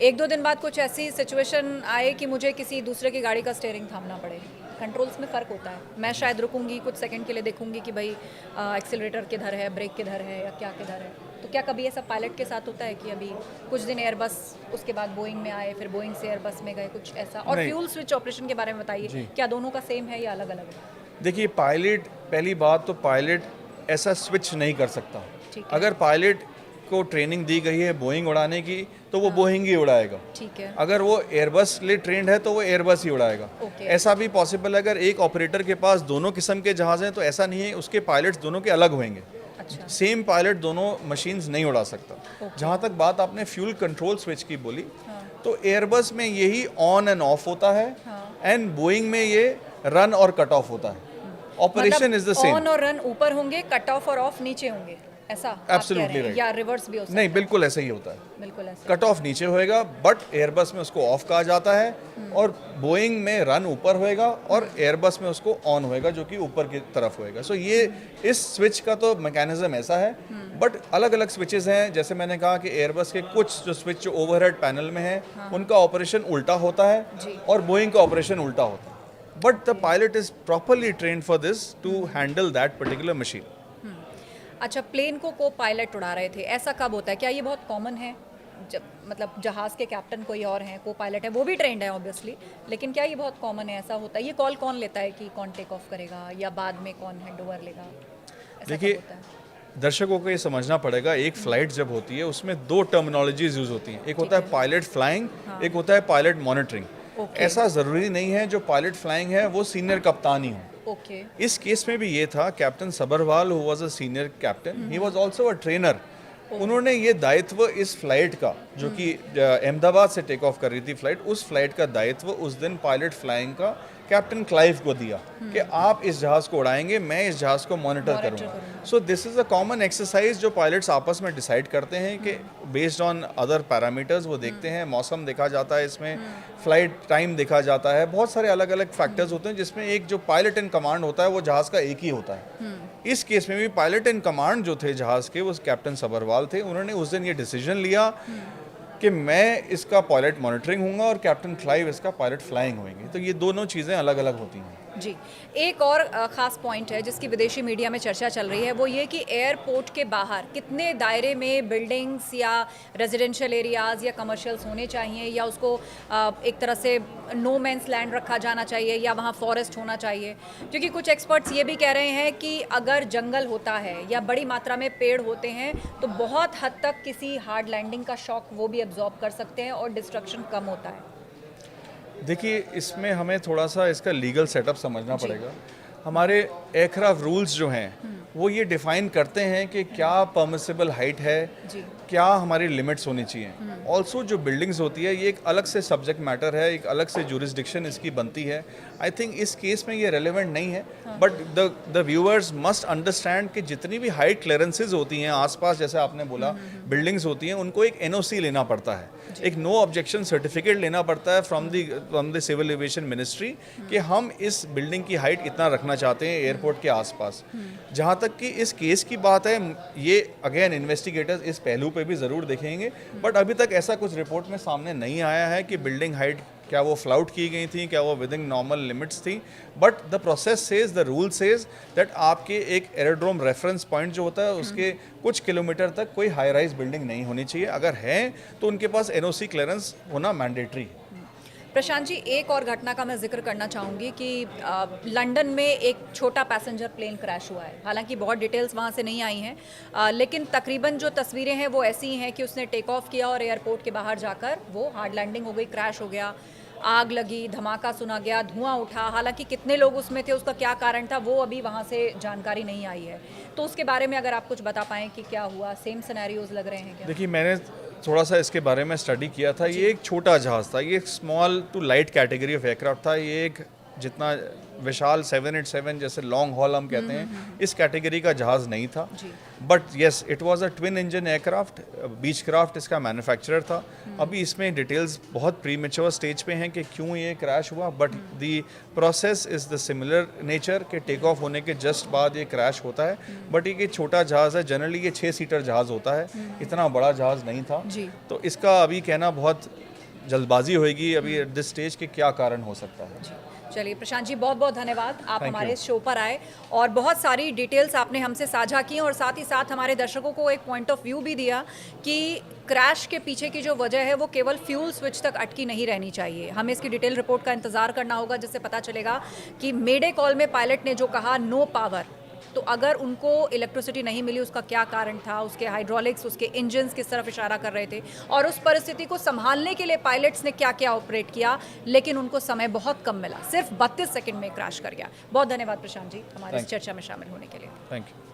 एक दो दिन बाद कुछ ऐसी सिचुएशन आए कि मुझे किसी दूसरे की गाड़ी का स्टीयरिंग थामना पड़े, कंट्रोल्स में फ़र्क होता है। मैं शायद रुकूंगी, कुछ सेकंड के लिए देखूंगी कि भाई एक्सीलरेटर किधर है, ब्रेक किधर है, या क्या किधर है। तो क्या कभी ऐसा पायलट के साथ होता है कि अभी कुछ दिन एयरबस, उसके बाद बोइंग में आए, फिर बोइंग से एयरबस में गए, कुछ ऐसा? और फ्यूल स्विच ऑपरेशन के बारे में बताइए, क्या दोनों का सेम है या अलग अलग है?
देखिए पायलट, पहली बात तो पायलट ऐसा स्विच नहीं कर सकता। अगर पायलट को ट्रेनिंग दी गई है बोइंग उड़ाने की तो वो बोइंग ही उड़ाएगा।
ठीक है।
अगर वो एयरबस लिए ट्रेंड है तो वो एयरबस ही उड़ाएगा। ऐसा भी पॉसिबल है, अगर एक ऑपरेटर के पास दोनों किस्म के जहाज़ हैं तो ऐसा नहीं है उसके पायलट्स दोनों के अलग होंगे।
अच्छा।
सेम पायलट दोनों मशीन्स नहीं उड़ा सकता। जहाँ तक बात आपने फ्यूल कंट्रोल स्विच की बोली, तो एयरबस में यही ऑन एंड ऑफ होता है एंड बोइंग में ये रन और कट ऑफ होता है। Operation is the same.
On और रन ऊपर होंगे, कट ऑफ और ऑफ नीचे होंगे, ऐसा आप कह रहे
Absolutely
हैं?
right.
या रिवर्स भी हो सकता
नहीं, बिल्कुल ऐसा ही होता है।
है? बिल्कुल ऐसा।
कट ऑफ नीचे होएगा, बट एयरबस में उसको ऑफ कहा जाता है, और बोइंग में रन ऊपर होएगा और एयरबस में उसको ऑन होएगा, जो कि ऊपर की तरफ होएगा। सो ये इस स्विच का तो मैकेनिज्म ऐसा है, बट अलग अलग स्विचेस हैं। जैसे मैंने कहा कि एयरबस के कुछ जो स्विच जो ओवरहेड पैनल में है, उनका ऑपरेशन उल्टा होता है और बोइंग का ऑपरेशन उल्टा होता है। But the pilot is properly trained for this to handle that particular machine.
अच्छा, प्लेन को पायलट उड़ा रहे थे, ऐसा कब होता है? क्या ये बहुत कॉमन है? जब मतलब जहाज़ के कैप्टन कोई और हैं, को पायलट है, वो भी ट्रेंड है ऑब्वियसली, लेकिन क्या ये बहुत कॉमन है? ऐसा होता है? ये कॉल कौन लेता है कि कौन टेक ऑफ करेगा, या बाद में कौन हैंड ओवर लेगा? ऐसा कब
देखिए,
होता है?
दर्शकों को ये समझना पड़ेगा, एक फ्लाइट जब होती है उसमें दो टर्मिनोलॉजीज यूज होती हैं। एक होता है पायलट फ्लाइंग, एक होता है पायलट मॉनिटरिंग। ऐसा ज़रूरी नहीं है जो पायलट फ्लाइंग है वो सीनियर कप्तान ही हो।
ओके।
इस केस में भी ये था, captain Sabharwal who was a senior captain, he was also a trainer. उन्होंने ये दायित्व इस फ्लाइट का, जो कि अहमदाबाद से टेक ऑफ कर रही थी फ्लाइट, उस फ्लाइट का दायित्व उस दिन पायलट फ्लाइंग का कैप्टन क्लाइव को दिया कि आप इस जहाज़ को उड़ाएंगे, मैं इस जहाज़ को मॉनिटर करूंगा। So this is a common exercise जो पायलट्स आपस में डिसाइड करते हैं कि बेस्ड ऑन अदर पैरामीटर्स वो देखते हैं। मौसम देखा जाता है इसमें, फ्लाइट टाइम देखा जाता है, बहुत सारे अलग अलग फैक्टर्स होते हैं जिसमें एक जो पायलट इन कमांड होता है वो जहाज़ का एक ही होता है। इस केस में भी पायलट इन कमांड जो थे जहाज़ के, वो कैप्टन सबरवाल थे। उन्होंने उस दिन ये डिसीजन लिया कि मैं इसका पायलट मॉनिटरिंग हूँगा और कैप्टन क्लाइव इसका पायलट फ्लाइंग होंगे। तो ये दोनों चीज़ें अलग अलग होती हैं।
जी, एक और ख़ास पॉइंट है जिसकी विदेशी मीडिया में चर्चा चल रही है, वो ये कि एयरपोर्ट के बाहर कितने दायरे में बिल्डिंग्स या रेजिडेंशियल एरियाज़ या कमर्शियल्स होने चाहिए, या उसको एक तरह से नो मैंस लैंड रखा जाना चाहिए, या वहाँ फॉरेस्ट होना चाहिए। क्योंकि कुछ एक्सपर्ट्स ये भी कह रहे हैं कि अगर जंगल होता है या बड़ी मात्रा में पेड़ होते हैं तो बहुत हद तक किसी हार्ड लैंडिंग का शॉक वो भी एब्जॉर्ब कर सकते हैं और डिस्ट्रक्शन कम होता है।
देखिए, इसमें हमें थोड़ा सा इसका लीगल सेटअप समझना पड़ेगा। हमारे एयरक्राफ्ट रूल्स जो हैं वो ये डिफाइन करते हैं कि क्या परमिसिबल हाइट है, क्या हमारी लिमिट्स होनी चाहिए। ऑल्सो जो बिल्डिंग्स होती है ये एक अलग से सब्जेक्ट मैटर है, एक अलग से जुरिस्डिक्शन इसकी बनती है। आई थिंक इस केस में ये रेलेवेंट नहीं है, but the viewers must understand कि जितनी भी हाइट क्लियरेंसेज होती हैं आसपास, जैसे आपने बोला बिल्डिंग्स होती हैं, उनको एक एनओसी लेना पड़ता है, एक नो ऑब्जेक्शन सर्टिफिकेट लेना पड़ता है from the civil aviation ministry कि हम इस बिल्डिंग की हाइट इतना रखना चाहते हैं एयरपोर्ट के आसपास। जहाँ तक कि इस केस की बात है, ये अगेन इन्वेस्टिगेटर्स इस पहलू पे भी ज़रूर देखेंगे, बट अभी तक ऐसा कुछ रिपोर्ट में सामने नहीं आया है कि बिल्डिंग हाइट क्या वो फ्लाउट की गई थी, क्या वो विद इन नॉर्मल लिमिट्स थी। But the process says, the rule says that आपके एक एरोड्रोम रेफरेंस पॉइंट जो होता है उसके कुछ किलोमीटर तक कोई हाई राइज बिल्डिंग नहीं होनी चाहिए। अगर है तो उनके पास एनओसी क्लियरेंस होना मैंडेटरी है।
प्रशांत जी, एक और घटना का मैं जिक्र करना चाहूँगी कि लंदन में एक छोटा पैसेंजर प्लेन क्रैश हुआ है। हालांकि बहुत डिटेल्स वहाँ से नहीं आई हैं, लेकिन तकरीबन जो तस्वीरें हैं वो ऐसी ही हैं कि उसने टेक ऑफ किया और एयरपोर्ट के बाहर जाकर वो हार्ड लैंडिंग हो गई, क्रैश हो गया, आग लगी, धमाका सुना गया, धुआं उठा। हालांकि कितने लोग उसमें थे, उसका क्या कारण था, वो अभी वहाँ से जानकारी नहीं आई है। तो उसके बारे में अगर आप कुछ बता पाएँ कि क्या हुआ, सेम सिनेरियोज लग रहे हैं क्या?
देखिए, मैंने थोड़ा सा इसके बारे में स्टडी किया था। ये एक छोटा जहाज़ था, ये एक small to light category of aircraft था। ये एक जितना विशाल 787 जैसे लॉन्ग हॉल हम कहते हैं, इस कैटेगरी का जहाज़ नहीं था। But yes, it was a twin engine aircraft, beach craft इसका मैन्युफैक्चरर था। अभी इसमें डिटेल्स बहुत प्रीमेच्योर स्टेज पे हैं कि क्यों ये क्रैश हुआ, but the process is the similar nature के टेक ऑफ होने के जस्ट बाद ये क्रैश होता है। बट ये छोटा जहाज़ है, जनरली ये 6 सीटर जहाज़ होता है, इतना बड़ा जहाज़ नहीं था। तो इसका अभी कहना बहुत जल्दबाजी होगी अभी एट दिस स्टेज के क्या कारण हो सकता है।
चलिए प्रशांत जी, बहुत बहुत धन्यवाद, आप हमारे शो पर आए और बहुत सारी डिटेल्स आपने हमसे साझा की, और साथ ही साथ हमारे दर्शकों को एक पॉइंट ऑफ व्यू भी दिया कि क्रैश के पीछे की जो वजह है वो केवल फ्यूल स्विच तक अटकी नहीं रहनी चाहिए। हमें इसकी डिटेल रिपोर्ट का इंतजार करना होगा, जिससे पता चलेगा कि मेडे कॉल में पायलट ने जो कहा नो पावर, तो अगर उनको इलेक्ट्रिसिटी नहीं मिली उसका क्या कारण था, उसके हाइड्रोलिक्स, उसके इंजन्स किस तरफ इशारा कर रहे थे, और उस परिस्थिति को संभालने के लिए पायलट्स ने क्या क्या ऑपरेट किया, लेकिन उनको समय बहुत कम मिला, सिर्फ 32 सेकंड में क्रैश कर गया। बहुत धन्यवाद प्रशांत जी हमारे इस चर्चा में शामिल होने के लिए।
Thank you.